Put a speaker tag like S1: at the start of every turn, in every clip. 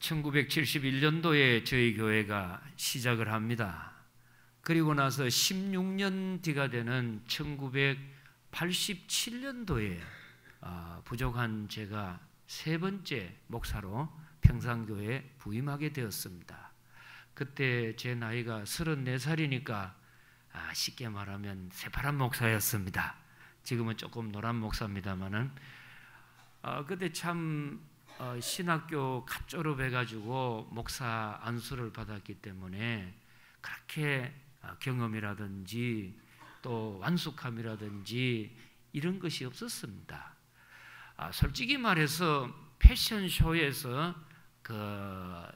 S1: 1971년도에 저희 교회가 시작을 합니다. 그리고 나서 16년 뒤가 되는 1987년도에 부족한 제가 세 번째 목사로 평산교회에 부임하게 되었습니다. 그때 제 나이가 34살이니까 쉽게 말하면 새파란 목사였습니다. 지금은 조금 노란 목사입니다만은 그때 참 신학교 갓 졸업해가지고 목사 안수를 받았기 때문에 그렇게 경험이라든지 또 완숙함이라든지 이런 것이 없었습니다. 솔직히 말해서 패션쇼에서 그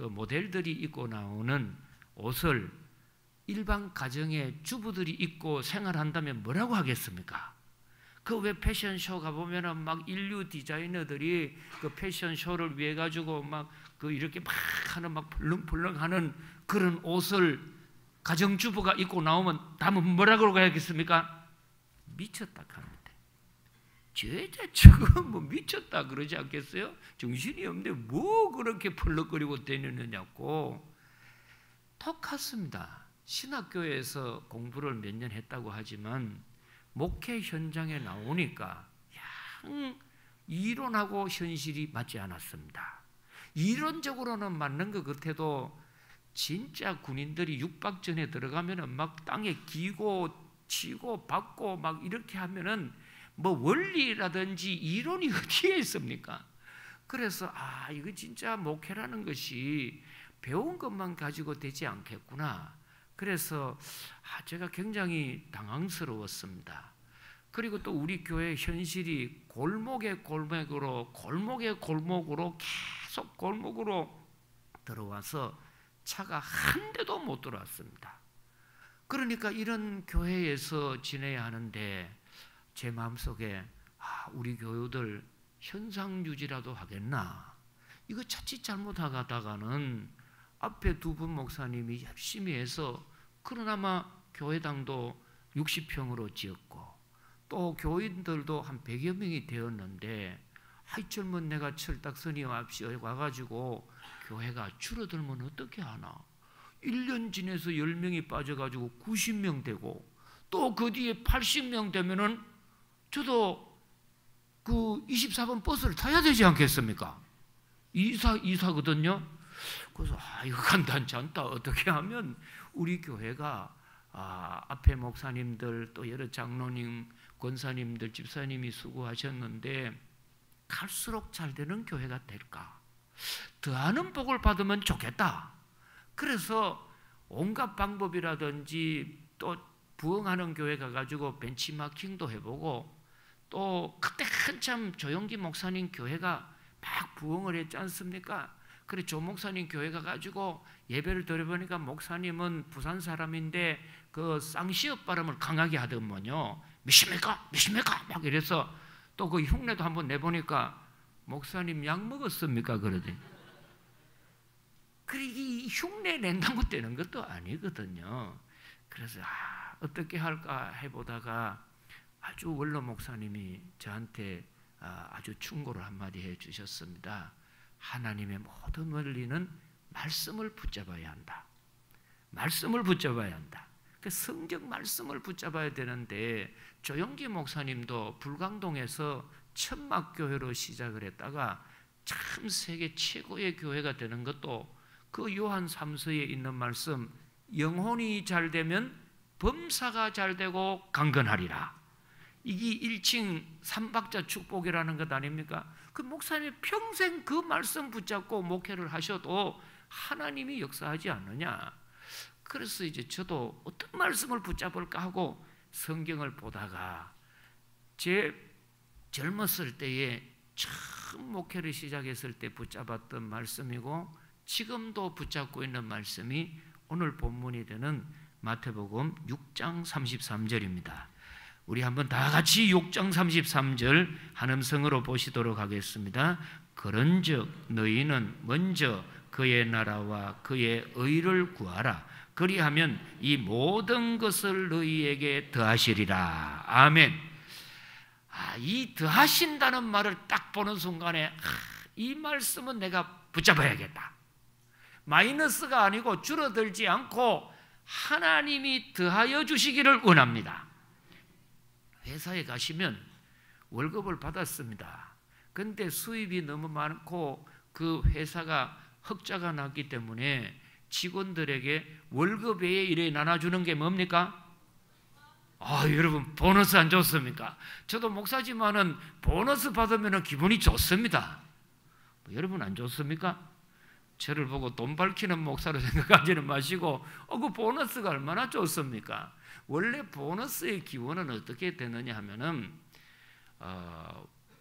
S1: 모델들이 입고 나오는 옷을 일반 가정의 주부들이 입고 생활한다면 뭐라고 하겠습니까? 그 왜 패션쇼 가보면은 막 인류 디자이너들이 그 패션쇼를 위해 가지고 막 그 이렇게 막 하는 막 벌렁벌렁 하는 그런 옷을 가정주부가 입고 나오면 다음은 뭐라고 하겠습니까? 미쳤다 합니다. 죄자 저거 뭐 미쳤다 그러지 않겠어요? 정신이 없는데 뭐 그렇게 펄럭거리고 다니느냐고. 똑같습니다. 신학교에서 공부를 몇 년 했다고 하지만 목회 현장에 나오니까 양 이론하고 현실이 맞지 않았습니다. 이론적으로는 맞는 것 같아도 진짜 군인들이 육박전에 들어가면은 막 땅에 기고 치고 받고 막 이렇게 하면은 뭐 원리라든지 이론이 어디에 있습니까? 그래서 이거 진짜 목회라는 것이 배운 것만 가지고 되지 않겠구나. 그래서 제가 굉장히 당황스러웠습니다. 그리고 또 우리 교회 현실이 골목의 골목으로 계속 골목으로 들어와서 차가 한 대도 못 들어왔습니다. 그러니까 이런 교회에서 지내야 하는데 제 마음속에 우리 교우들 현상유지라도 하겠나. 이거 자칫 잘못하다가는 앞에 두 분 목사님이 열심히 해서 그러나마 교회당도 60평으로 지었고 또 교인들도 한 100여 명이 되었는데 젊은 내가 철딱서니 와가지고 교회가 줄어들면 어떻게 하나. 1년 지내서 10명이 빠져가지고 90명 되고 또 그 뒤에 80명 되면은 저도 그 24번 버스를 타야 되지 않겠습니까? 이사거든요. 그래서 이거 간단치 않다. 어떻게 하면 우리 교회가 앞에 목사님들 또 여러 장로님, 권사님들, 집사님이 수고하셨는데 갈수록 잘 되는 교회가 될까? 더하는 복을 받으면 좋겠다. 그래서 온갖 방법이라든지 또 부흥하는 교회 가가지고 벤치마킹도 해보고 또 그때 한참 조영기 목사님 교회가 막 부흥을 했지 않습니까? 그래 조 목사님 교회 가가지고 예배를 드려보니까 목사님은 부산 사람인데 그 쌍시읍 발음을 강하게 하더만요. 미십니까? 막 이래서 또 그 흉내도 한번 내보니까 목사님 약 먹었습니까? 그러더니 그래 이 흉내 낸다고 되는 것도 아니거든요. 그래서 어떻게 할까 해보다가 아주 원로 목사님이 저한테 아주 충고를 한마디 해주셨습니다. 하나님의 모든 원리는 말씀을 붙잡아야 한다. 말씀을 붙잡아야 한다. 그 성경 말씀을 붙잡아야 되는데 조영기 목사님도 불광동에서 천막교회로 시작을 했다가 참 세계 최고의 교회가 되는 것도 그 요한 3서에 있는 말씀 영혼이 잘 되면 범사가 잘 되고 강건하리라. 이게 1층 3박자 축복이라는 것 아닙니까? 그 목사님이 평생 그 말씀 붙잡고 목회를 하셔도 하나님이 역사하지 않느냐. 그래서 이제 저도 어떤 말씀을 붙잡을까 하고 성경을 보다가 제 젊었을 때에 처음 목회를 시작했을 때 붙잡았던 말씀이고 지금도 붙잡고 있는 말씀이 오늘 본문이 되는 마태복음 6장 33절입니다. 우리 한번 다 같이 6장 33절 한음성으로 보시도록 하겠습니다. 그런즉 너희는 먼저 그의 나라와 그의 의를 구하라. 그리하면 이 모든 것을 너희에게 더하시리라. 아멘. 이 더하신다는 말을 딱 보는 순간에 이 말씀은 내가 붙잡아야겠다. 마이너스가 아니고 줄어들지 않고 하나님이 더하여 주시기를 원합니다. 회사에 가시면 월급을 받았습니다. 근데 수입이 너무 많고 그 회사가 흑자가 났기 때문에 직원들에게 월급 외에 이래 나눠주는 게 뭡니까? 여러분, 보너스 안 좋습니까? 저도 목사지만은 보너스 받으면 기분이 좋습니다. 여러분 안 좋습니까? 저를 보고 돈 밝히는 목사로 생각하지는 마시고 그 보너스가 얼마나 좋습니까? 원래 보너스의 기원은 어떻게 되느냐 하면은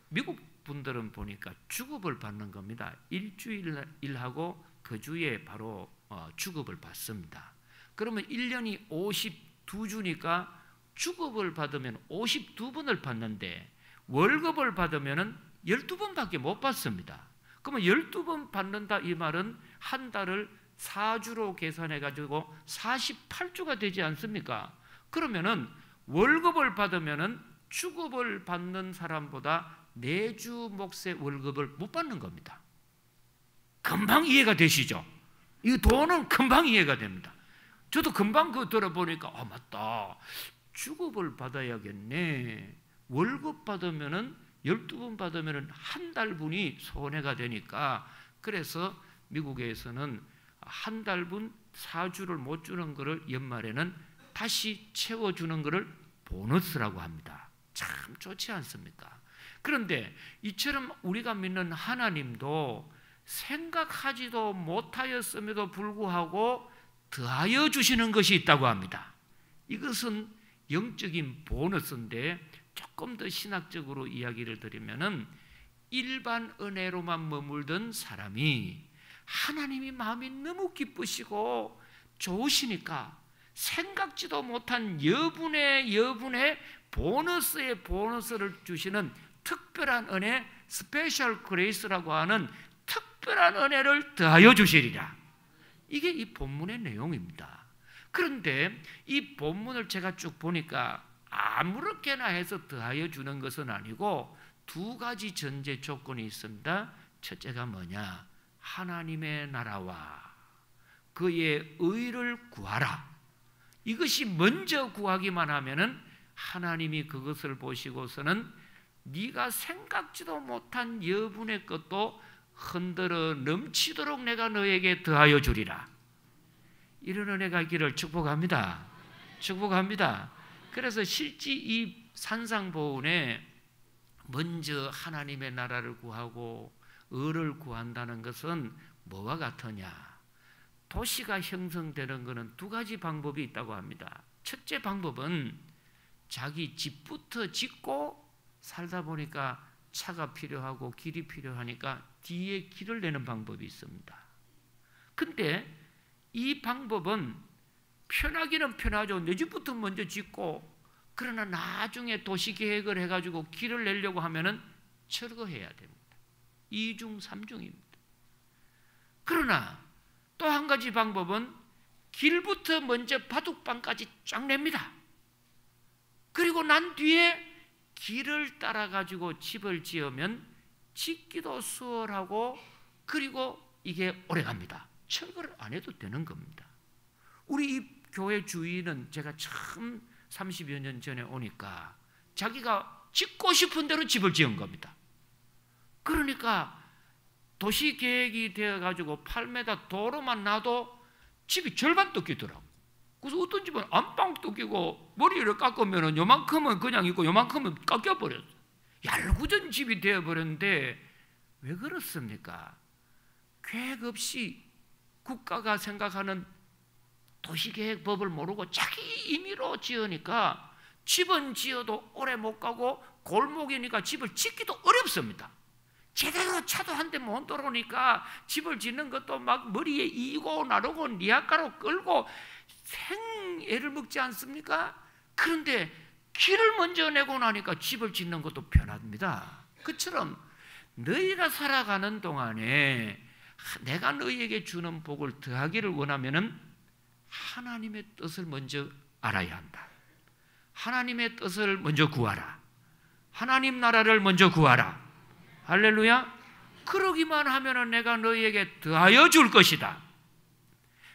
S1: 미국 분들은 보니까 주급을 받는 겁니다. 일주일 일하고 그 주에 바로 주급을 받습니다. 그러면 1년이 52주니까 주급을 받으면 52번을 받는데 월급을 받으면 12번밖에 못 받습니다. 그러면 12번 받는다 이 말은 한 달을 4주로 계산해 가지고 48주가 되지 않습니까? 그러면은 월급을 받으면은 주급을 받는 사람보다 4주 몫의 월급을 못 받는 겁니다. 금방 이해가 되시죠? 이 돈은 금방 이해가 됩니다. 저도 금방 그거 들어보니까 맞다. 주급을 받아야겠네. 월급 받으면은 12번 받으면은 한 달분이 손해가 되니까 그래서 미국에서는 한 달분 4주를 못 주는 것을 연말에는 다시 채워주는 것을 보너스라고 합니다. 참 좋지 않습니까? 그런데 이처럼 우리가 믿는 하나님도 생각하지도 못하였음에도 불구하고 더하여 주시는 것이 있다고 합니다. 이것은 영적인 보너스인데 조금 더 신학적으로 이야기를 드리면은 일반 은혜로만 머물던 사람이 하나님이 마음이 너무 기쁘시고 좋으시니까 생각지도 못한 여분의 보너스의 보너스를 주시는 특별한 은혜, 스페셜 그레이스라고 하는 특별한 은혜를 더하여 주시리라. 이게 이 본문의 내용입니다. 그런데 이 본문을 제가 쭉 보니까 아무렇게나 해서 더하여 주는 것은 아니고 두 가지 전제 조건이 있습니다. 첫째가 뭐냐? 하나님의 나라와 그의 의를 구하라. 이것이 먼저 구하기만 하면은 하나님이 그것을 보시고서는 네가 생각지도 못한 여분의 것도 흔들어 넘치도록 내가 너에게 더하여 주리라. 이런 은혜가 있기를 축복합니다. 축복합니다. 그래서 실제 이 산상보훈에 먼저 하나님의 나라를 구하고 의를 구한다는 것은 뭐와 같으냐? 도시가 형성되는 것은 두 가지 방법이 있다고 합니다. 첫째 방법은 자기 집부터 짓고 살다 보니까 차가 필요하고 길이 필요하니까 뒤에 길을 내는 방법이 있습니다. 근데 이 방법은 편하기는 편하죠. 내 집부터 먼저 짓고 그러나 나중에 도시계획을 해가지고 길을 내려고 하면은 철거해야 됩니다. 2중 3중입니다. 그러나 또 한 가지 방법은 길부터 먼저 바둑방까지 쫙 냅니다. 그리고 난 뒤에 길을 따라 가지고 집을 지으면 짓기도 수월하고 그리고 이게 오래갑니다. 철거를 안 해도 되는 겁니다. 우리 이 교회 주인은 제가 처음 30여 년 전에 오니까 자기가 짓고 싶은 대로 집을 지은 겁니다. 그러니까 도시계획이 되어가지고 8m 도로만 놔도 집이 절반 뜯기더라고. 그래서 어떤 집은 안방 뜯기고 머리를 깎으면 요만큼은 그냥 있고 요만큼은 깎여버렸어요. 얄궂은 집이 되어버렸는데 왜 그렇습니까? 계획 없이 국가가 생각하는 도시계획법을 모르고 자기 임의로 지으니까 집은 지어도 오래 못 가고 골목이니까 집을 짓기도 어렵습니다. 제대로 차도 한 대 못 들어오니까 집을 짓는 것도 막 머리에 이고 나르고 니아가로 끌고 생애를 먹지 않습니까? 그런데 길을 먼저 내고 나니까 집을 짓는 것도 편합니다. 그처럼 너희가 살아가는 동안에 내가 너희에게 주는 복을 더하기를 원하면은 하나님의 뜻을 먼저 알아야 한다. 하나님의 뜻을 먼저 구하라. 하나님 나라를 먼저 구하라. 할렐루야. 그러기만 하면은 내가 너희에게 더하여 줄 것이다.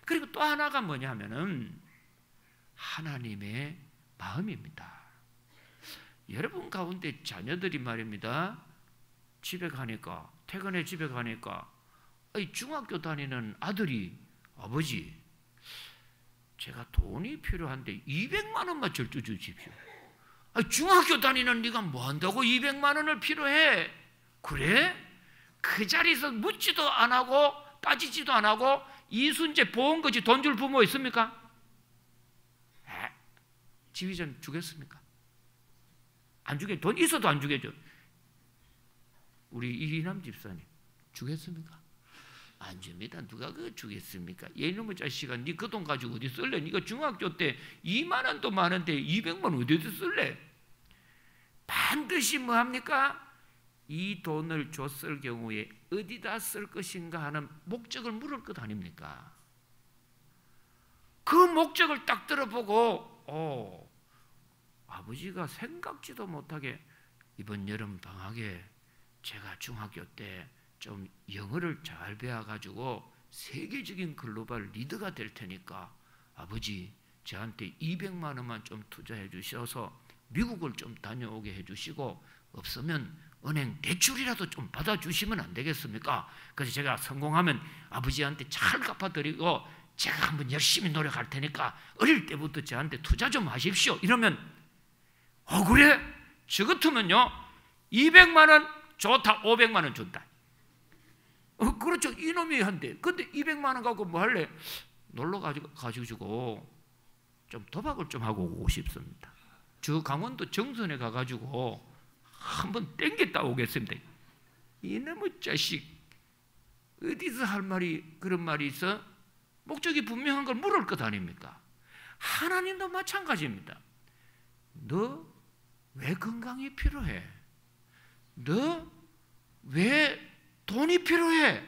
S1: 그리고 또 하나가 뭐냐 하면은 하나님의 마음입니다. 여러분 가운데 자녀들이 말입니다. 집에 가니까, 퇴근해 집에 가니까 중학교 다니는 아들이, 아버지, 제가 돈이 필요한데 200만 원만 절주 주십시오. 중학교 다니는 네가 뭐 한다고 200만 원을 필요해? 그래? 그 자리에서 묻지도 안 하고 따지지도 안 하고 이순재 보험거지 돈 줄 부모 있습니까? 지휘전 주겠습니까? 안 주게, 돈 있어도 안 주겠죠. 우리 이희남 집사님 주겠습니까? 안 줍니다. 누가 그거 주겠습니까? 얘놈의 자식아, 네 그 돈 가지고 어디 쓸래? 네가 중학교 때 2만 원도 많은데 200만 원 어디서 쓸래? 반드시 뭐 합니까? 이 돈을 줬을 경우에 어디다 쓸 것인가 하는 목적을 물을 것 아닙니까? 그 목적을 딱 들어보고 아버지가 생각지도 못하게 이번 여름 방학에 제가 중학교 때 좀 영어를 잘 배워가지고 세계적인 글로벌 리더가 될 테니까 아버지 저한테 200만 원만 좀 투자해 주셔서 미국을 좀 다녀오게 해주시고 없으면 은행 대출이라도 좀 받아주시면 안 되겠습니까? 그래서 제가 성공하면 아버지한테 잘 갚아드리고 제가 한번 열심히 노력할 테니까 어릴 때부터 저한테 투자 좀 하십시오. 이러면 그래? 저 같으면요 200만 원 좋다, 500만 원 준다. 그렇죠. 이놈이 한대. 근데 200만 원 갖고 뭐 할래? 놀러 가지고 좀 도박을 좀 하고 오고 싶습니다. 저 강원도 정선에 가가지고 한번 땡겼다 오겠습니다. 이놈의 자식, 어디서 할 말이 그런 말이 있어? 목적이 분명한 걸 물을 것 아닙니까? 하나님도 마찬가지입니다. 너 왜 건강이 필요해? 너 왜 돈이 필요해?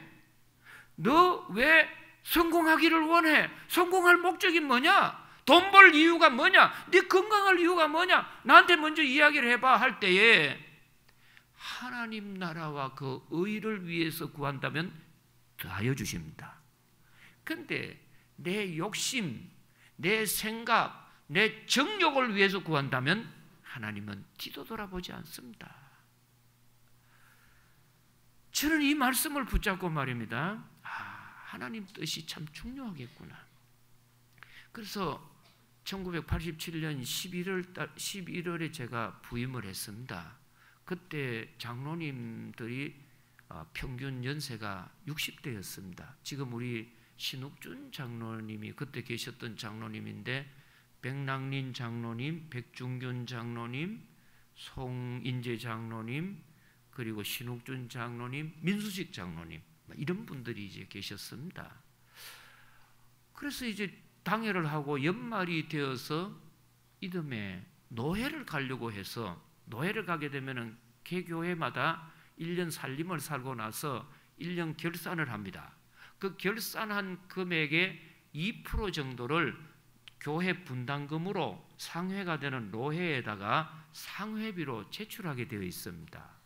S1: 너 왜 성공하기를 원해? 성공할 목적이 뭐냐? 돈 벌 이유가 뭐냐? 네 건강할 이유가 뭐냐? 나한테 먼저 이야기를 해봐 할 때에 하나님 나라와 그 의를 위해서 구한다면 더하여 주십니다. 그런데 내 욕심, 내 생각, 내 정욕을 위해서 구한다면 하나님은 뒤도 돌아보지 않습니다. 저는 이 말씀을 붙잡고 말입니다. 하나님 뜻이 참 중요하겠구나. 그래서 1987년 11월에 제가 부임을 했습니다. 그때 장로님들이 평균 연세가 60대였습니다. 지금 우리 신욱준 장로님이 그때 계셨던 장로님인데 백랑린 장로님, 백중균 장로님, 송인재 장로님, 그리고 신욱준 장로님, 민수식 장로님 이런 분들이 이제 계셨습니다. 그래서 이제 당회를 하고 연말이 되어서 이듬해 노회를 가려고 해서 노회를 가게 되면은 개교회마다 1년 살림을 살고 나서 1년 결산을 합니다. 그 결산한 금액의 2% 정도를 교회 분담금으로 상회가 되는 노회에다가 상회비로 제출하게 되어 있습니다.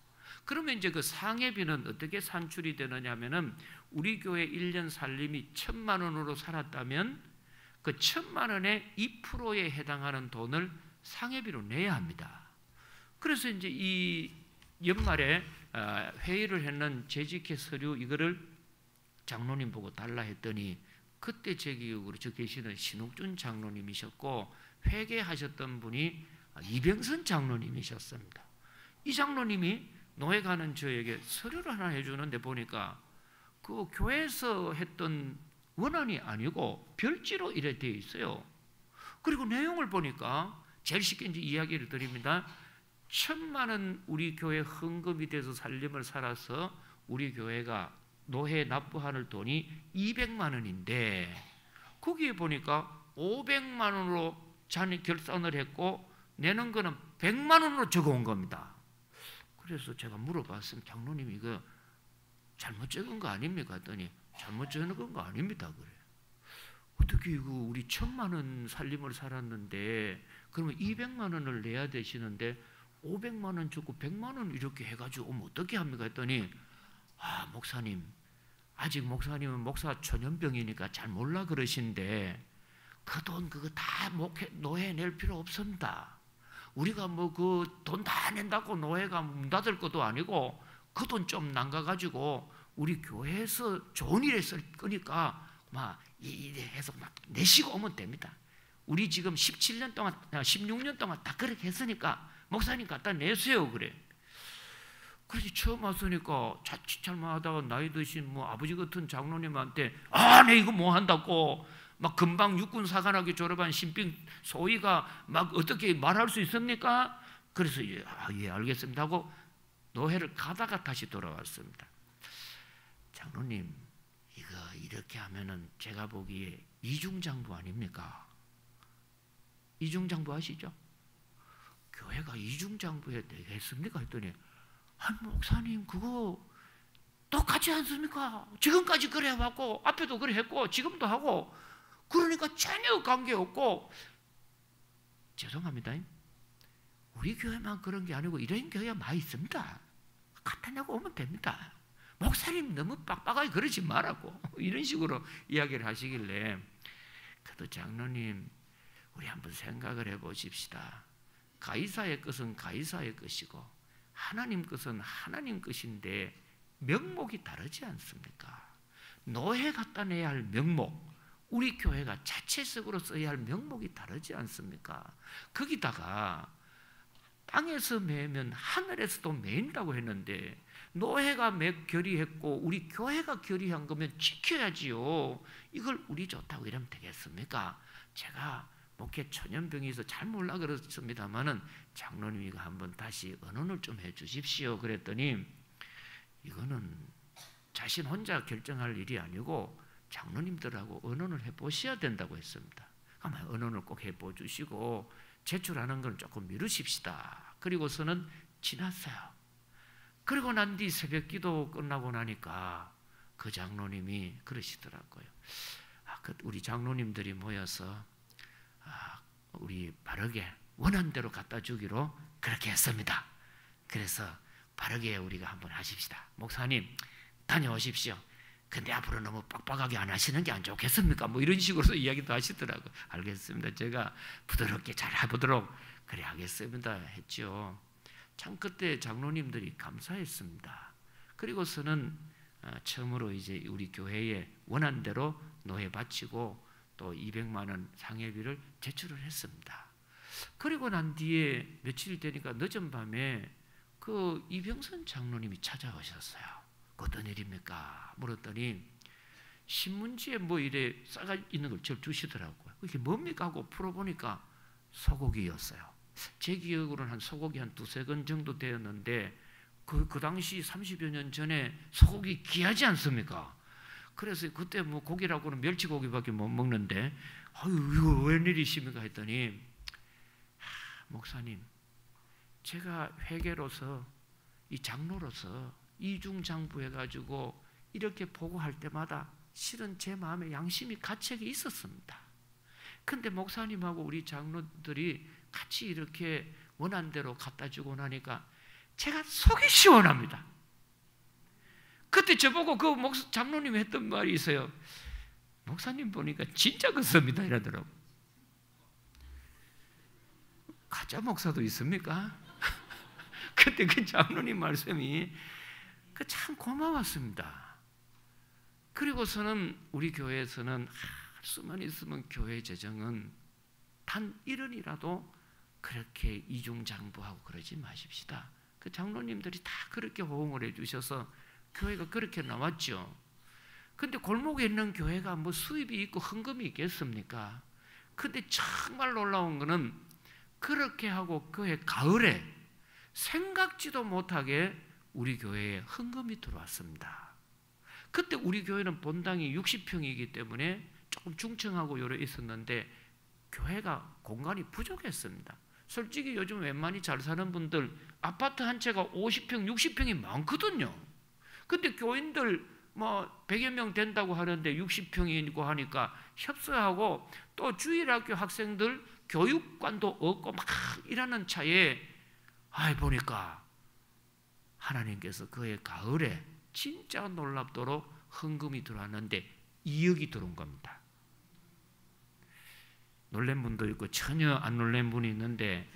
S1: 그러면 이제 그 상회비는 어떻게 산출이 되느냐 하면은 우리 교회 1년 살림이 1,000만 원으로 살았다면 그 1,000만 원의 2%에 해당하는 돈을 상회비로 내야 합니다. 그래서 이제 이 연말에 회의를 했는 재직회 서류 이거를 장로님 보고 달라 했더니 그때 제 기억으로 저 계시는 신욱준 장로님이셨고 회계하셨던 분이 이병선 장로님이셨습니다. 이 장로님이 노회 가는 저에게 서류를 하나 해주는데 보니까 그 교회에서 했던 원안이 아니고 별지로 이래 되어 있어요. 그리고 내용을 보니까 제일 쉽게 이제 이야기를 드립니다. 1,000만 원 우리 교회 헌금이 돼서 살림을 살아서 우리 교회가 노회에 납부할 돈이 200만 원인데 거기에 보니까 500만 원으로 잔액 결산을 했고 내는 거는 100만 원으로 적어온 겁니다. 그래서 제가 물어봤습니다. 장로님 이거 잘못 적은 거 아닙니까? 했더니 잘못 적은 거 아닙니다. 그래. 어떻게 이거 우리 1,000만 원 살림을 살았는데 그러면 200만 원을 내야 되시는데 500만 원 주고 100만 원 이렇게 해가지고 오면 어떻게 합니까? 했더니 목사님, 아직 목사님은 목사 초년병이니까 잘 몰라 그러신데 그 돈 그거 다 노예 낼 필요 없습니다. 우리가 뭐 그 돈 다 낸다고 노예가 문 닫을 것도 아니고 그 돈 좀 남가가지고 우리 교회에서 좋은 일에 쓸 거니까 막 이래서 막 내시고 오면 됩니다. 우리 지금 17년 동안, 16년 동안 다 그렇게 했으니까 목사님 갖다 내세요 그래. 그래서 처음 왔으니까 자칫 잘못하다가 나이 드신 뭐 아버지 같은 장로님한테 내 이거 뭐 한다고 막 금방 육군 사관학교 졸업한 신병 소위가 막 어떻게 말할 수 있습니까? 그래서 예 알겠습니다 하고 노회를 가다가 다시 돌아왔습니다. 장로님 이거 이렇게 하면은 제가 보기에 이중장부 아닙니까? 이중장부 아시죠? 교회가 이중장부에 되겠습니까? 했더니 목사님 그거 똑같지 않습니까? 지금까지 그래 왔고 앞에도 그래 했고 지금도 하고 그러니까 전혀 관계없고 죄송합니다. 우리 교회만 그런 게 아니고 이런 교회가 많이 있습니다. 갖다 내고 오면 됩니다. 목사님 너무 빡빡하게 그러지 말라고 이런 식으로 이야기를 하시길래 그래도 장로님 우리 한번 생각을 해보십시다. 가이사의 것은 가이사의 것이고 하나님 것은 하나님 것인데 명목이 다르지 않습니까? 노예 갖다 내야 할 명목, 우리 교회가 자체적으로 써야 할 명목이 다르지 않습니까? 거기다가 땅에서 매면 하늘에서도 매인다고 했는데 노예가 결의했고 우리 교회가 결의한 거면 지켜야지요. 이걸 우리 좋다고 이러면 되겠습니까? 제가 목회 초년병에서 잘 몰라 그렇습니다만은 장로님 이거 한번 다시 언언을 좀 해주십시오. 그랬더니 이거는 자신 혼자 결정할 일이 아니고 장로님들하고 언언을 해보셔야 된다고 했습니다. 아마 언언을 꼭 해보주시고 제출하는 걸 조금 미루십시다. 그리고서는 지났어요. 그리고 난 뒤 새벽기도 끝나고 나니까 그 장로님이 그러시더라고요. 우리 장로님들이 모여서 우리 바르게 원한 대로 갖다 주기로 그렇게 했습니다. 그래서 바르게 우리가 한번 하십시다. 목사님 다녀오십시오. 근데 앞으로 너무 빡빡하게 안 하시는 게 안 좋겠습니까? 뭐 이런 식으로 이야기도 하시더라고요. 알겠습니다. 제가 부드럽게 잘 해보도록 그래 하겠습니다 했죠. 참 그때 장로님들이 감사했습니다. 그리고서는 처음으로 이제 우리 교회에 원한 대로 노예 바치고 또 200만 원 상해비를 제출을 했습니다. 그리고 난 뒤에 며칠 되니까 늦은 밤에 그 이병선 장로님이 찾아오셨어요. 어떤 일입니까? 물었더니 신문지에 뭐 이래 싸가 있는 걸 저 주시더라고요. 이게 뭡니까 하고 풀어보니까 소고기였어요. 제 기억으로는 한 소고기 한 2-3건 정도 되었는데 그 당시 30여 년 전에 소고기 귀하지 않습니까? 그래서 그때 뭐 고기라고는 멸치고기밖에 못 먹는데 아유 이거 웬일이십니까 했더니 목사님 제가 회계로서 이 장로로서 이중장부해가지고 이렇게 보고할 때마다 실은 제 마음에 양심이 가책이 있었습니다. 근데 목사님하고 우리 장로들이 같이 이렇게 원한 대로 갖다 주고 나니까 제가 속이 시원합니다. 그때 저보고 그 장로님이 했던 말이 있어요. 목사님 보니까 진짜 그렇습니다 이러더라고. 가짜 목사도 있습니까? 그때 그 장로님 말씀이 참 고마웠습니다. 그리고서는 우리 교회에서는 할 수만 있으면 교회 재정은 단 1원이라도 그렇게 이중장부하고 그러지 마십시다. 그 장로님들이 다 그렇게 호응을 해주셔서 교회가 그렇게 나왔죠. 근데 골목에 있는 교회가 뭐 수입이 있고 헌금이 있겠습니까? 근데 정말 놀라운 거는 그렇게 하고 교회 가을에 생각지도 못하게 우리 교회에 헌금이 들어왔습니다. 그때 우리 교회는 본당이 60평이기 때문에 조금 중층하고 요래 있었는데 교회가 공간이 부족했습니다. 솔직히 요즘 웬만히 잘 사는 분들 아파트 한 채가 50평, 60평이 많거든요. 근데 교인들 뭐 100여 명 된다고 하는데 60평이고 하니까 협소하고 또 주일학교 학생들 교육관도 없고 막 이러는 차에 보니까 하나님께서 그의 가을에 진짜 놀랍도록 헌금이 들어왔는데 2억이 들어온 겁니다. 놀란 분도 있고 전혀 안 놀란 분이 있는데,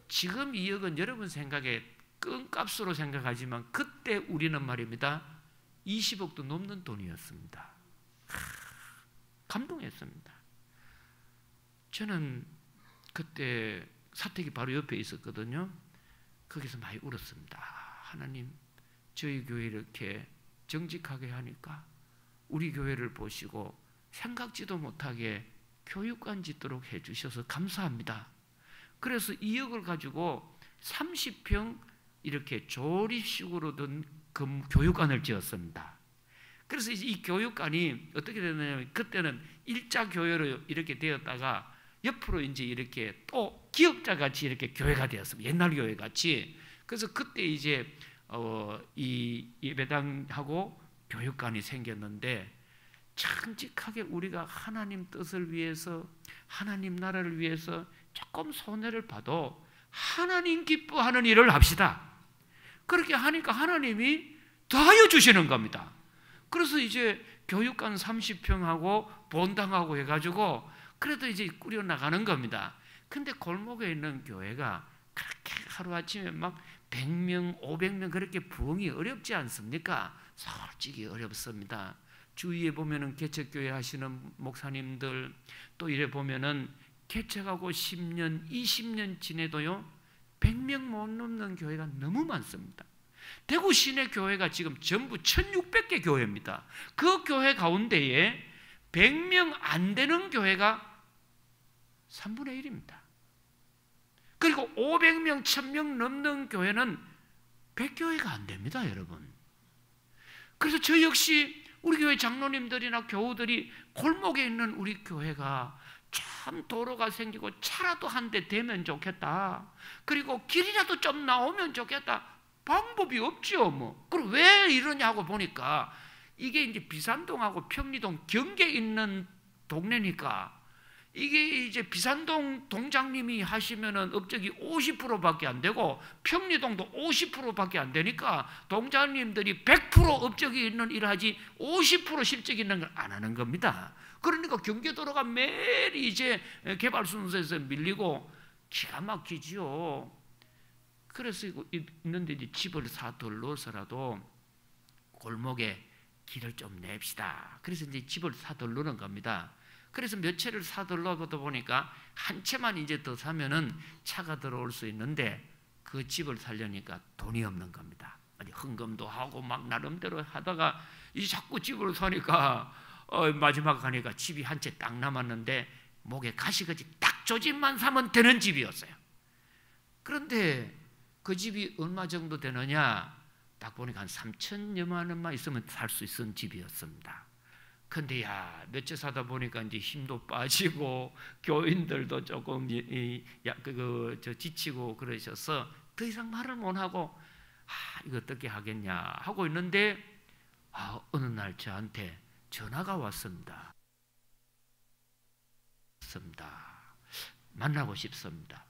S1: 지금 2억은 여러분 생각에 끈값으로 생각하지만 그때 우리는 말입니다, 20억도 넘는 돈이었습니다. 감동했습니다. 저는 그때 사택이 바로 옆에 있었거든요. 거기서 많이 울었습니다. 하나님, 저희 교회 이렇게 정직하게 하니까 우리 교회를 보시고 생각지도 못하게 교육관 짓도록 해주셔서 감사합니다. 그래서 2억을 가지고 30평 이렇게 조립식으로 된 교육관을 지었습니다. 그래서 이 교육관이 어떻게 되느냐면, 그때는 일자 교회로 이렇게 되었다가 옆으로 이제 이렇게 또 기역자 같이 이렇게 교회가 되었습니다. 옛날 교회 같이. 그래서 그때 이제 이 예배당하고 교육관이 생겼는데, 정직하게 우리가 하나님 뜻을 위해서, 하나님 나라를 위해서 조금 손해를 봐도 하나님 기뻐하는 일을 합시다. 그렇게 하니까 하나님이 더하여 주시는 겁니다. 그래서 이제 교육관 30평하고 본당하고 해가지고 그래도 이제 꾸려나가는 겁니다. 근데 골목에 있는 교회가 그렇게 하루아침에 막 100명, 500명 그렇게 부흥이 어렵지 않습니까? 솔직히 어렵습니다. 주위에 보면은 개척교회 하시는 목사님들, 또 이래 보면은 개척하고 10년, 20년 지내도요 100명 못 넘는 교회가 너무 많습니다. 대구 시내 교회가 지금 전부 1600개 교회입니다. 그 교회 가운데에 100명 안 되는 교회가 3분의 1입니다. 그리고 500명, 1000명 넘는 교회는 100교회가 안 됩니다, 여러분. 그래서 저 역시 우리 교회 장로님들이나 교우들이 골목에 있는 우리 교회가 참 도로가 생기고 차라도 한 대 되면 좋겠다. 그리고 길이라도 좀 나오면 좋겠다. 방법이 없죠, 뭐. 그럼 왜 이러냐고 보니까 이게 이제 비산동하고 평리동 경계에 있는 동네니까, 이게 이제 비산동 동장님이 하시면은 업적이 50%밖에 안 되고 평리동도 50%밖에 안 되니까 동장님들이 100% 업적이 있는 일을 하지 50% 실적이 있는 걸 안 하는 겁니다. 그러니까 경계도로가 매일 이제 개발 순서에서 밀리고 기가 막히지요. 그래서 있는데 이제 집을 사들러서라도 골목에 길을 좀 냅시다. 그래서 이제 집을 사들르는 겁니다. 그래서 몇 채를 사들러보다 보니까 한 채만 이제 더 사면은 차가 들어올 수 있는데, 그 집을 살려니까 돈이 없는 겁니다. 아니 헌금도 하고 막 나름대로 하다가 이제 자꾸 집을 사니까 마지막 가니까 집이 한 채 딱 남았는데 목에 가시같이 딱 저 집만 사면 되는 집이었어요. 그런데 그 집이 얼마 정도 되느냐 딱 보니까 한 3천여만 원만 있으면 살 수 있는 집이었습니다. 근데 몇 채 사다 보니까 이제 힘도 빠지고 교인들도 조금 지치고 그러셔서 더 이상 말을 못 하고 이거 어떻게 하겠냐 하고 있는데 어느 날 저한테 전화가 왔습니다. 만나고 싶습니다.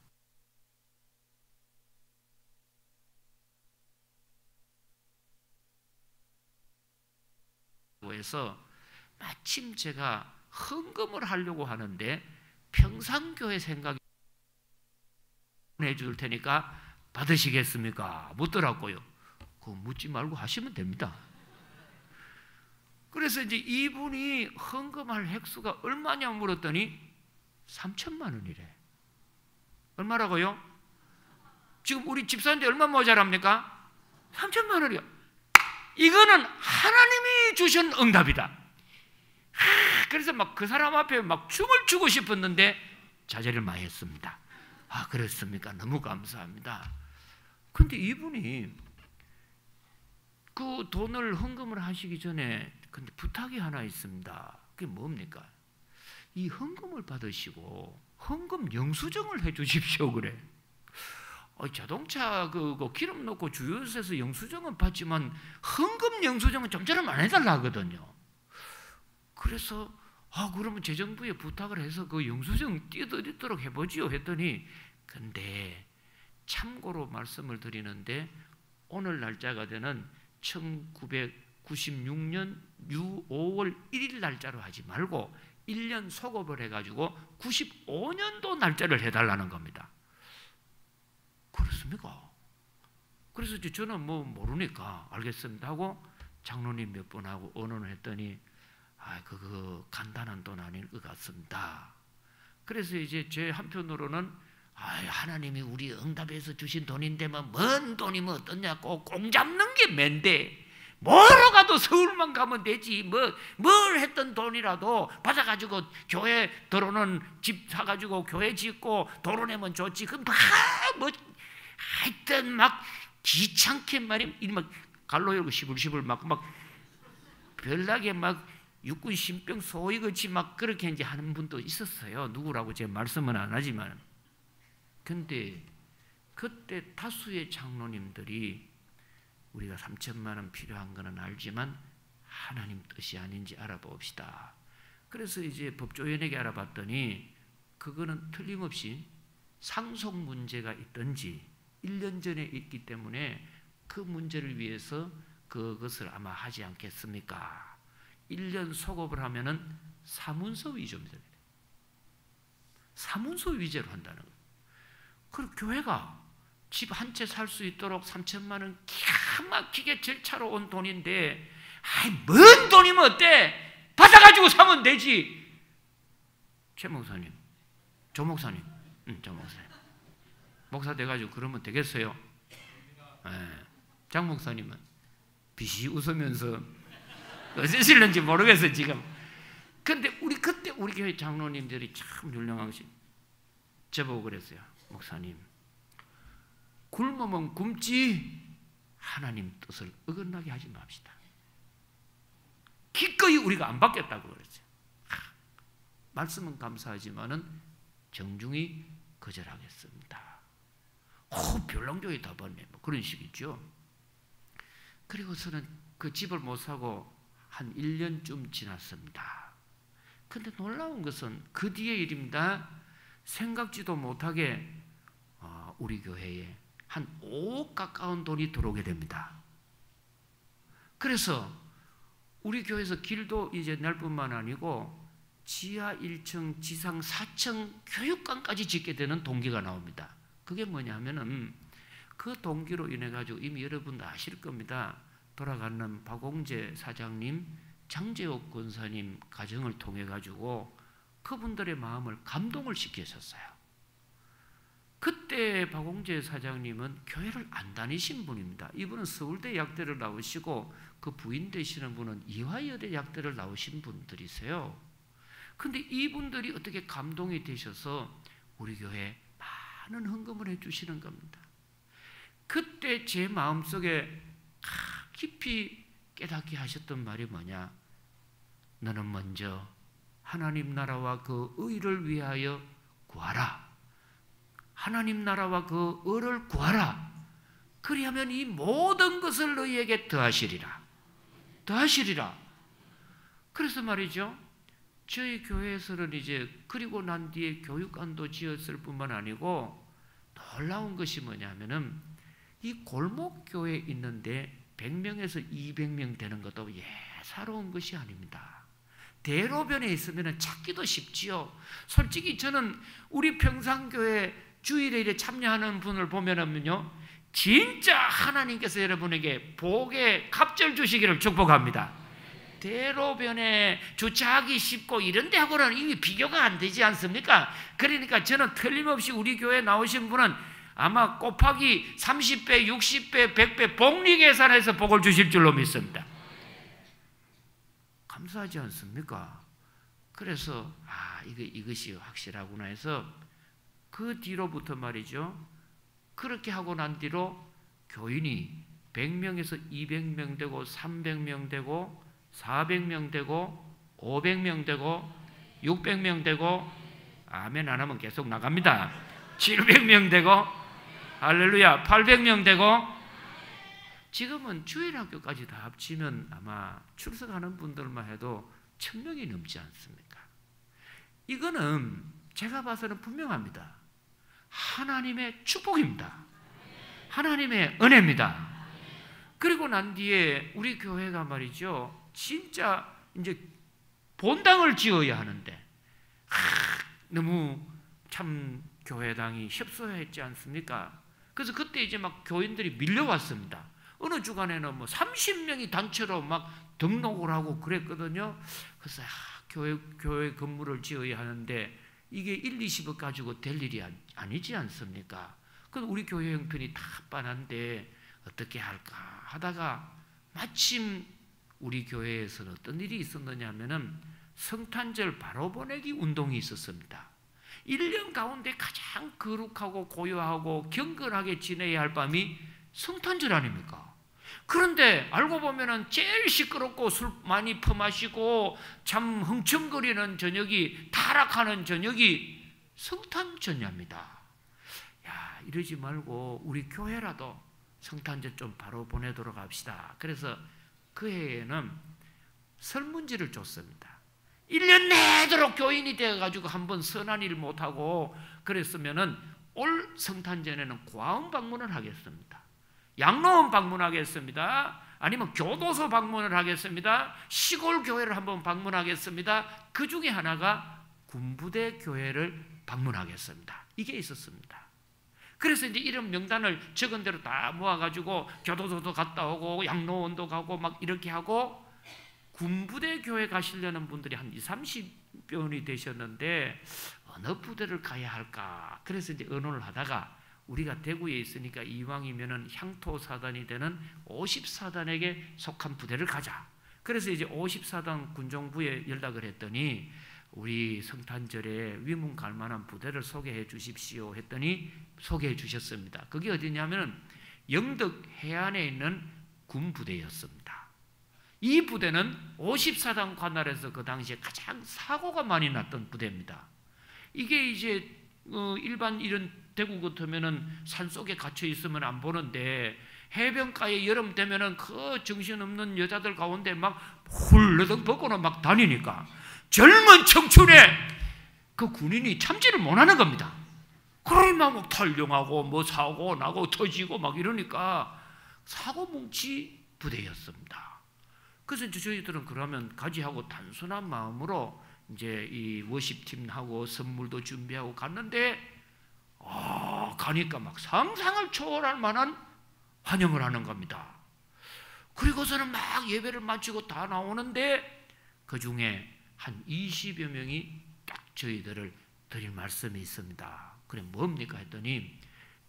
S1: 해서 마침 제가 헌금을 하려고 하는데 평산교회 생각이 해줄 테니까 받으시겠습니까? 묻더라고요. 그거 묻지 말고 하시면 됩니다. 그래서 이제 이분이 헌금할 획수가 얼마냐 물었더니 3천만 원이래. 얼마라고요? 지금 우리 집사인데 얼마 모자랍니까? 3천만 원이요. 이거는 하나님이 주신 응답이다. 그래서 막 그 사람 앞에 막 춤을 추고 싶었는데 자제를 많이 했습니다. 그랬습니까? 너무 감사합니다. 근데 이분이 그 돈을 헌금을 하시기 전에 근데 부탁이 하나 있습니다. 그게 뭡니까? 이 헌금을 받으시고 헌금 영수증을 해 주십시오 그래. 자동차 그거 기름 넣고 주유소에서 영수증은 받지만 헌금 영수증은 좀처럼 안 해달라 하거든요. 그래서 그러면 재정부에 부탁을 해서 그 영수증 띄어드리도록 해보지요 했더니, 근데 참고로 말씀을 드리는데 오늘 날짜가 되는 96년 5월 1일 날짜로 하지 말고 1년 소급을 해가지고 95년도 날짜를 해달라는 겁니다. 그렇습니까? 그래서 저는 뭐 모르니까 알겠습니다 하고 장로님 몇 번 하고 언언을 했더니 그거 간단한 돈 아닐 것 같습니다. 그래서 이제 제 한편으로는 하나님이 우리 응답해서 주신 돈인데 뭔 돈이 어떠냐고 공 잡는 게 맨데 뭐로 가도 서울만 가면 되지 뭘 했던 돈이라도 받아가지고 교회 들어오는 집 사가지고 교회 짓고 도로 내면 좋지. 그럼 하여튼 막 귀찮게 말이야. 막 갈로 열고 시불시불 막 별나게 막 육군 신병 소위같이 막 그렇게 이제 하는 분도 있었어요. 누구라고 제가 말씀은 안 하지만. 근데 그때 다수의 장로님들이 우리가 3천만 원 필요한 거는 알지만 하나님 뜻이 아닌지 알아봅시다. 그래서 이제 법조위원회에 알아봤더니 그거는 틀림없이 상속 문제가 있든지 1년 전에 있기 때문에 그 문제를 위해서 그것을 아마 하지 않겠습니까? 1년 소급을 하면은 사문서 위조입니다. 사문서 위조로 한다는 거예요. 그리고 교회가 집 한 채 살 수 있도록 3천만 원 기가 막히게 절차로 온 돈인데 뭔 돈이면 어때? 받아가지고 사면 되지. 최 목사님, 조 목사님, 조 목사님 목사 돼가지고 그러면 되겠어요? 네. 장 목사님은 비시 웃으면서 어쩌실는지 모르겠어요 지금. 근데 그때 우리 교회 장로님들이 참 훌륭하시 저보고 그랬어요. 목사님, 굶으면 굶지 하나님 뜻을 어긋나게 하지 맙시다. 기꺼이 우리가 안 받겠다고 그랬어요. 말씀은 감사하지만은 정중히 거절하겠습니다. 별난교회 다 받네. 그런 식이죠. 그리고서는 그 집을 못 사고 한 1년쯤 지났습니다. 근데 놀라운 것은 그 뒤의 일입니다. 생각지도 못하게 우리 교회에 한 5억 가까운 돈이 들어오게 됩니다. 그래서 우리 교회에서 길도 이제 날 뿐만 아니고 지하 1층, 지상 4층 교육관까지 짓게 되는 동기가 나옵니다. 그게 뭐냐면은 그 동기로 인해 가지고 이미 여러분도 아실 겁니다. 돌아가는 박홍재 사장님, 장재옥 권사님 가정을 통해 가지고 그분들의 마음을 감동을 시키셨어요. 그때 박홍재 사장님은 교회를 안 다니신 분입니다. 이분은 서울대 약대를 나오시고 그 부인 되시는 분은 이화여대 약대를 나오신 분들이세요. 근데 이분들이 어떻게 감동이 되셔서 우리 교회에 많은 헌금을 해주시는 겁니다. 그때 제 마음속에 깊이 깨닫게 하셨던 말이 뭐냐? 너는 먼저 하나님 나라와 그 의를 위하여 구하라. 하나님 나라와 그 의를 구하라. 그리하면 이 모든 것을 너희에게 더하시리라. 더하시리라. 그래서 말이죠. 저희 교회에서는 이제 그리고 난 뒤에 교육관도 지었을 뿐만 아니고 놀라운 것이 뭐냐면은 이 골목교회에 있는데 100명에서 200명 되는 것도 예사로운 것이 아닙니다. 대로변에 있으면 찾기도 쉽지요. 솔직히 저는 우리 평산교회 주일에 참여하는 분을 보면은요, 진짜 하나님께서 여러분에게 복의 갑절 주시기를 축복합니다. 대로변에 주차하기 쉽고 이런 데하고는 이미 비교가 안 되지 않습니까? 그러니까 저는 틀림없이 우리 교회에 나오신 분은 아마 곱하기 30배, 60배, 100배 복리계산해서 복을 주실 줄로 믿습니다. 감사하지 않습니까? 그래서 이것이 확실하구나 해서 그 뒤로부터 말이죠. 그렇게 하고 난 뒤로 교인이 100명에서 200명 되고 300명 되고 400명 되고 500명 되고 600명 되고 아멘 안 하면 계속 나갑니다. 700명 되고 할렐루야 800명 되고 지금은 주일학교까지 다 합치면 아마 출석하는 분들만 해도 1000명이 넘지 않습니까? 이거는 제가 봐서는 분명합니다. 하나님의 축복입니다. 하나님의 은혜입니다. 그리고 난 뒤에 우리 교회가 말이죠, 진짜 이제 본당을 지어야 하는데 너무 참 교회당이 협소했지 않습니까? 그래서 그때 이제 막 교인들이 밀려왔습니다. 어느 주간에는 뭐 30명이 단체로 막 등록을 하고 그랬거든요. 그래서 교회 건물을 지어야 하는데 이게 1, 20억 가지고 될 일이 아니지 않습니까? 그래서 우리 교회 형편이 다 빤한데 어떻게 할까 하다가 마침 우리 교회에서는 어떤 일이 있었느냐 하면은 성탄절 바로 보내기 운동이 있었습니다. 1년 가운데 가장 거룩하고 고요하고 경건하게 지내야 할 밤이 성탄절 아닙니까? 그런데 알고 보면은 제일 시끄럽고 술 많이 퍼마시고 참 흥청거리는 저녁이, 타락하는 저녁이 성탄절입니다. 야, 이러지 말고 우리 교회라도 성탄절 좀 바로 보내도록 합시다. 그래서 그 해에는 설문지를 줬습니다. 1년 내도록 교인이 되어가지고 한번 선한 일 못하고 그랬으면은 올 성탄절에는 과음 방문을 하겠습니다. 양로원 방문하겠습니다. 아니면 교도소 방문을 하겠습니다. 시골 교회를 한번 방문하겠습니다. 그 중에 하나가 군부대 교회를 방문하겠습니다. 이게 있었습니다. 그래서 이제 이런 명단을 적은 대로 다 모아가지고 교도소도 갔다 오고 양로원도 가고 막 이렇게 하고 군부대 교회 가시려는 분들이 한 20, 30명이 되셨는데 어느 부대를 가야 할까? 그래서 이제 의논을 하다가 우리가 대구에 있으니까 이왕이면은 향토사단이 되는 50사단에게 속한 부대를 가자. 그래서 이제 50사단 군정부에 연락을 했더니 우리 성탄절에 위문 갈 만한 부대를 소개해 주십시오 했더니 소개해 주셨습니다. 그게 어디냐면은 영덕 해안에 있는 군부대였습니다. 이 부대는 50사단 관할에서 그 당시에 가장 사고가 많이 났던 부대입니다. 이게 이제 일반 이런 대구 같으면은 산속에 갇혀 있으면 안 보는데 해변가에 여름 되면은 그 정신없는 여자들 가운데 막 훌러덩 벗고는 막 다니니까 젊은 청춘에 그 군인이 참지를 못하는 겁니다. 그러니까 막 탈영하고 뭐 사고 나고 터지고 막 이러니까 사고뭉치 부대였습니다. 그래서 저희들은 그러면 가지하고 단순한 마음으로 이제 이 워십팀하고 선물도 준비하고 갔는데 가니까 막 상상을 초월할 만한 환영을 하는 겁니다. 그리고서는 막 예배를 마치고 다 나오는데 그 중에 한 20여 명이 딱 저희들을 드릴 말씀이 있습니다. 그래 뭡니까 했더니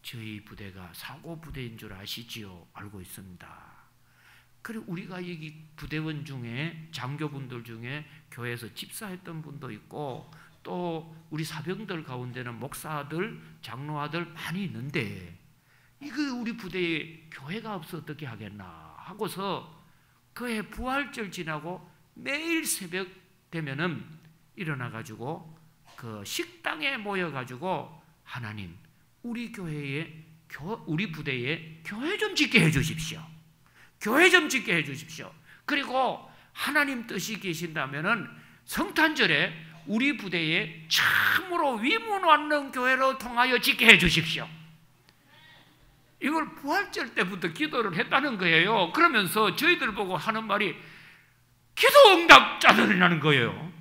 S1: 저희 부대가 사고 부대인 줄 아시지요? 알고 있습니다. 그래 우리가 여기 부대원 중에 장교분들 중에 교회에서 집사했던 분도 있고 또 우리 사병들 가운데는 목사들, 장로아들 많이 있는데 이거 우리 부대에 교회가 없어 어떻게 하겠나 하고서 그해 부활절 지나고 매일 새벽 되면은 일어나가지고 그 식당에 모여가지고 하나님 우리 교회에 우리 부대에 교회 좀 짓게 해주십시오. 교회 좀 짓게 해주십시오. 그리고 하나님 뜻이 계신다면은 성탄절에 우리 부대에 참으로 위문 왔는 교회로 통하여 짓게 해주십시오. 이걸 부활절 때부터 기도를 했다는 거예요. 그러면서 저희들 보고 하는 말이 기도 응답자들이라는 거예요.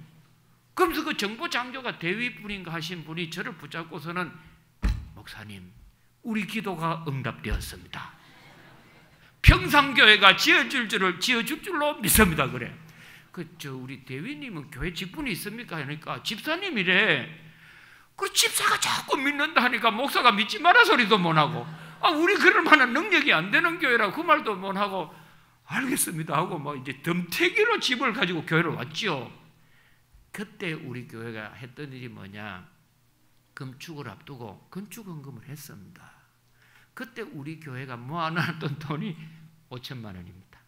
S1: 그러면서 그 정보 장교가 대위분인가 하신 분이 저를 붙잡고서는 목사님 우리 기도가 응답되었습니다. 평상교회가 지어줄 줄로 믿습니다. 그래. 우리 대위님은 교회 직분이 있습니까? 하니까 집사님이래. 그 집사가 자꾸 믿는다 하니까 목사가 믿지 마라 소리도 못하고 우리 그럴 만한 능력이 안 되는 교회라고 그 말도 못하고 알겠습니다 하고 뭐 이제 덤태기로 집을 가지고 교회로 왔죠. 그때 우리 교회가 했던 일이 뭐냐? 금축을 앞두고 건축헌금을 했습니다. 그때 우리 교회가 모아놨던 돈이 5천만 원입니다.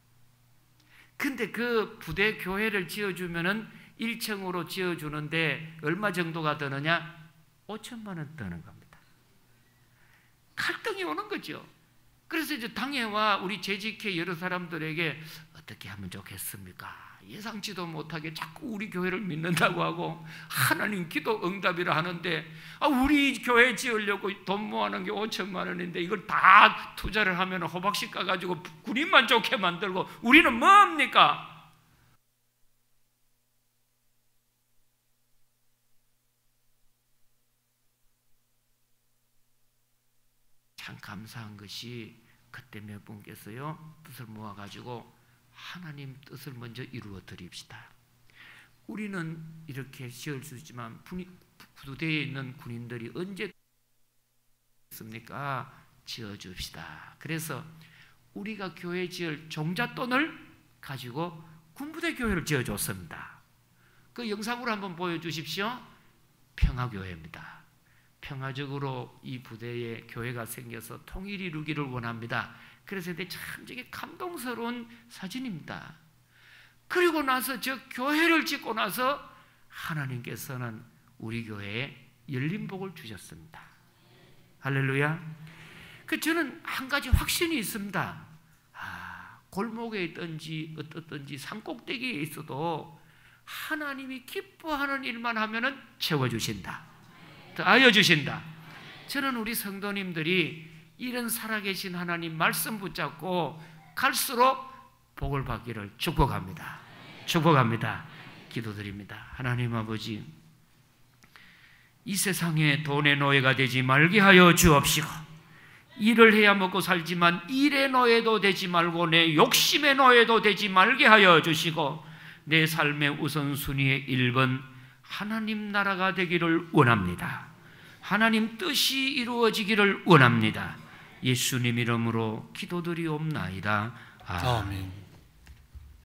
S1: 근데 그 부대 교회를 지어주면은 1층으로 지어주는데 얼마 정도가 드느냐? 5천만 원 드는 겁니다. 갈등이 오는 거죠. 그래서 이제 당회와 우리 재직회 여러 사람들에게 어떻게 하면 좋겠습니까? 예상치도 못하게 자꾸 우리 교회를 믿는다고 하고 하나님 기도 응답이라 하는데 우리 교회 지으려고 돈 모아놓은 게 5천만 원인데 이걸 다 투자를 하면 호박씨 까가지고 군인만 좋게 만들고 우리는 뭡니까? 참 감사한 것이 그때 몇 분께서요 뜻을 모아가지고 하나님 뜻을 먼저 이루어 드립시다. 우리는 이렇게 지을 수 있지만 부대에 있는 군인들이 언제 습니까? 지어줍시다. 그래서 우리가 교회 지을 종잣돈을 가지고 군부대 교회를 지어줬습니다. 그 영상으로 한번 보여주십시오. 평화교회입니다. 평화적으로 이 부대에 교회가 생겨서 통일이 이루기를 원합니다. 그래서 참 되게 감동스러운 사진입니다. 그리고 나서 저 교회를 짓고 나서 하나님께서는 우리 교회에 열린 복을 주셨습니다. 할렐루야. 저는 한 가지 확신이 있습니다. 골목에 있든지 어떻든지 산꼭대기에 있어도 하나님이 기뻐하는 일만 하면은 채워주신다. 더하여 주신다. 저는 우리 성도님들이 이런 살아계신 하나님 말씀 붙잡고 갈수록 복을 받기를 축복합니다. 축복합니다. 기도드립니다. 하나님 아버지, 이 세상에 돈의 노예가 되지 말게 하여 주옵시고, 일을 해야 먹고 살지만 일의 노예도 되지 말고 내 욕심의 노예도 되지 말게 하여 주시고, 내 삶의 우선순위의 1번 하나님 나라가 되기를 원합니다. 하나님 뜻이 이루어지기를 원합니다. 예수님 이름으로 기도드리옵나이다. 아멘.